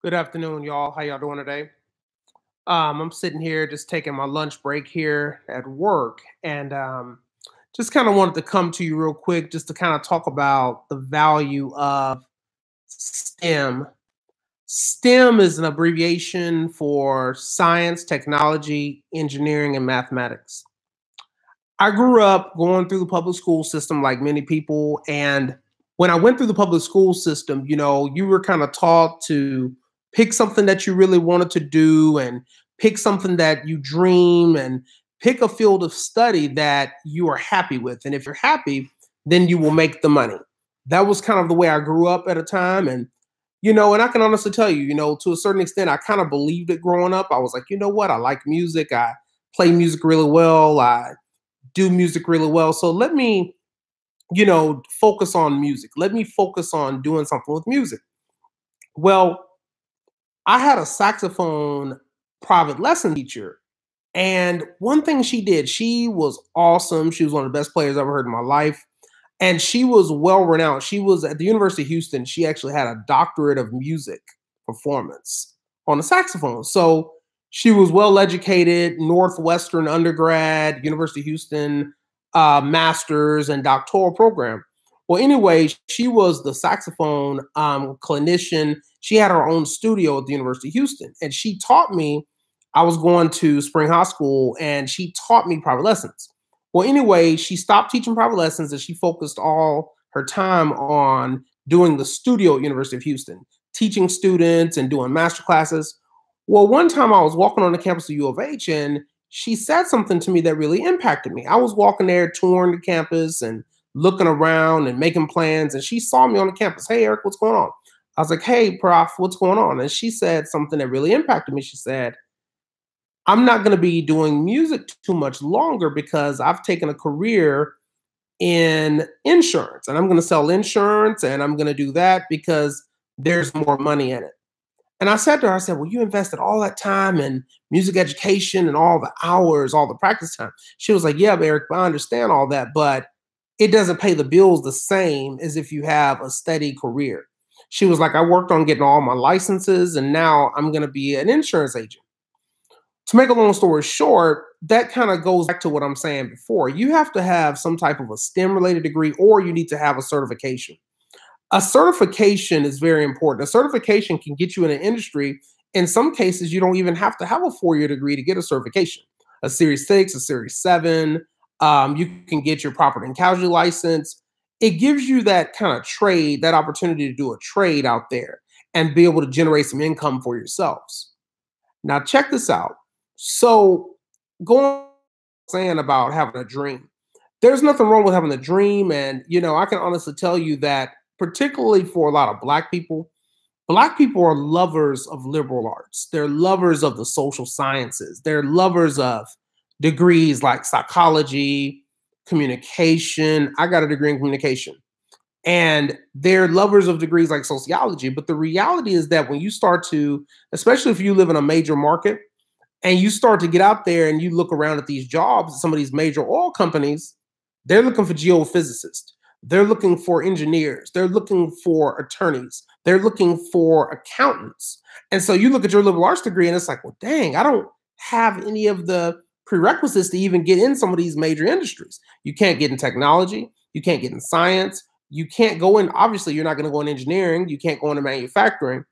Good afternoon, y'all. How y'all doing today? I'm sitting here just taking my lunch break here at work, and just kind of wanted to come to you real quick just to kind of talk about the value of STEM. STEM is an abbreviation for science, technology, engineering, and mathematics. I grew up going through the public school system like many people. And when I went through the public school system, you were kind of taught to pick something that you really wanted to do and pick something that you dream and pick a field of study that you are happy with. And if you're happy, then you will make the money. That was kind of the way I grew up at a time. And I can honestly tell you, to a certain extent, I kind of believed it growing up. I was like, you know what? I like music. I play music really well. I do music really well. So let me, focus on music. Let me focus on doing something with music. Well, I had a saxophone private lesson teacher. And one thing she did, she was awesome. She was one of the best players I've ever heard in my life. And she was well renowned. She was at the University of Houston. She actually had a doctorate of music performance on the saxophone. So she was well educated, Northwestern undergrad, University of Houston, master's and doctoral program. Well, anyway, she was the saxophone clinician. She had her own studio at the University of Houston, and she taught me. I was going to Spring High School, and she taught me private lessons. Well, anyway, she stopped teaching private lessons, and she focused all her time on doing the studio at University of Houston, teaching students and doing master classes. Well, one time I was walking on the campus of U of H, and she said something to me that really impacted me. I was walking there, touring the campus and looking around and making plans, and she saw me on the campus. Hey, Eric, what's going on? I was like, hey, Prof, what's going on? And she said something that really impacted me. She said, I'm not going to be doing music too much longer because I've taken a career in insurance, and I'm going to sell insurance, and I'm going to do that because there's more money in it. And I said to her, I said, well, you invested all that time in music education and all the hours, all the practice time. She was like, yeah, Eric, I understand all that, but it doesn't pay the bills the same as if you have a steady career. She was like, I worked on getting all my licenses, and now I'm going to be an insurance agent. To make a long story short, that kind of goes back to what I'm saying before. You have to have some type of a STEM related degree, or you need to have a certification. A certification is very important. A certification can get you in an industry. In some cases, you don't even have to have a 4-year degree to get a certification. A Series 6, a Series 7, you can get your property and casualty license. It gives you that kind of trade, that opportunity to do a trade out there and be able to generate some income for yourselves. Now, check this out. So going saying about having a dream, there's nothing wrong with having a dream. And, I can honestly tell you that particularly for a lot of Black people are lovers of liberal arts. They're lovers of the social sciences. They're lovers of degrees like psychology, communication. I got a degree in communication. And they're lovers of degrees like sociology. But the reality is that when you start to, especially if you live in a major market, and you start to get out there and you look around at these jobs, some of these major oil companies, they're looking for geophysicists. They're looking for engineers. They're looking for attorneys. They're looking for accountants. And so you look at your liberal arts degree and it's like, well, dang, I don't have any of the prerequisites to even get in some of these major industries. You can't get in technology. You can't get in science. You can't go in, obviously, you're not going to go in engineering. You can't go into manufacturing.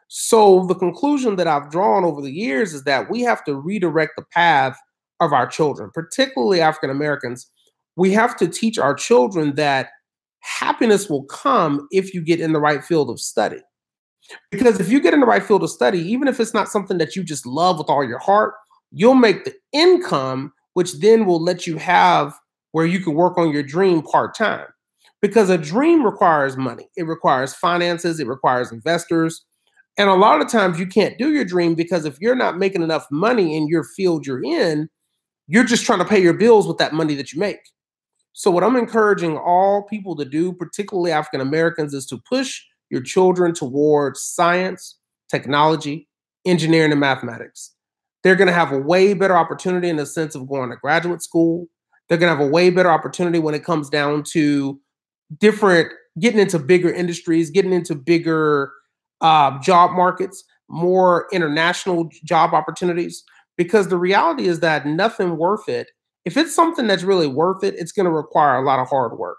So the conclusion that I've drawn over the years is that we have to redirect the path of our children, particularly African Americans. We have to teach our children that happiness will come if you get in the right field of study. Because if you get in the right field of study, even if it's not something that you just love with all your heart, you'll make the income, which then will let you have where you can work on your dream part-time. Because a dream requires money. It requires finances. It requires investors. And a lot of times you can't do your dream because if you're not making enough money in your field you're in, you're just trying to pay your bills with that money that you make. So what I'm encouraging all people to do, particularly African Americans, is to push your children towards science, technology, engineering, and mathematics. They're going to have a way better opportunity in the sense of going to graduate school. They're going to have a way better opportunity when it comes down to getting into bigger industries, getting into bigger job markets. more international job opportunities, because the reality is that nothing worth it, if it's something that's really worth it, it's going to require a lot of hard work.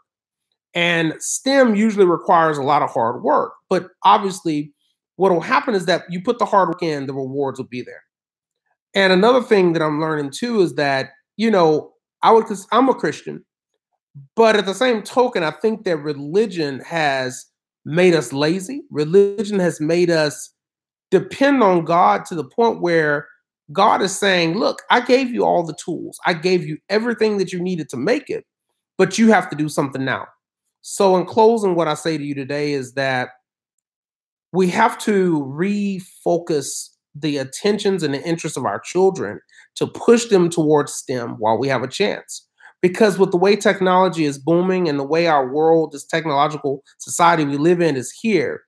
And STEM usually requires a lot of hard work. But obviously, what will happen is that you put the hard work in, the rewards will be there. And another thing that I'm learning too is that, cause I'm a Christian, but at the same token, I think that religion has made us lazy. Religion has made us depend on God to the point where God is saying, look, I gave you all the tools. I gave you everything that you needed to make it, but you have to do something now. So, in closing, what I say to you today is that we have to refocus the attentions and the interests of our children to push them towards STEM while we have a chance. Because with the way technology is booming and the way our world, this technological society we live in is here,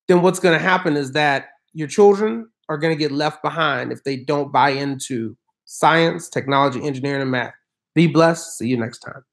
then what's going to happen is that your children are going to get left behind if they don't buy into science, technology, engineering, and math. Be blessed. See you next time.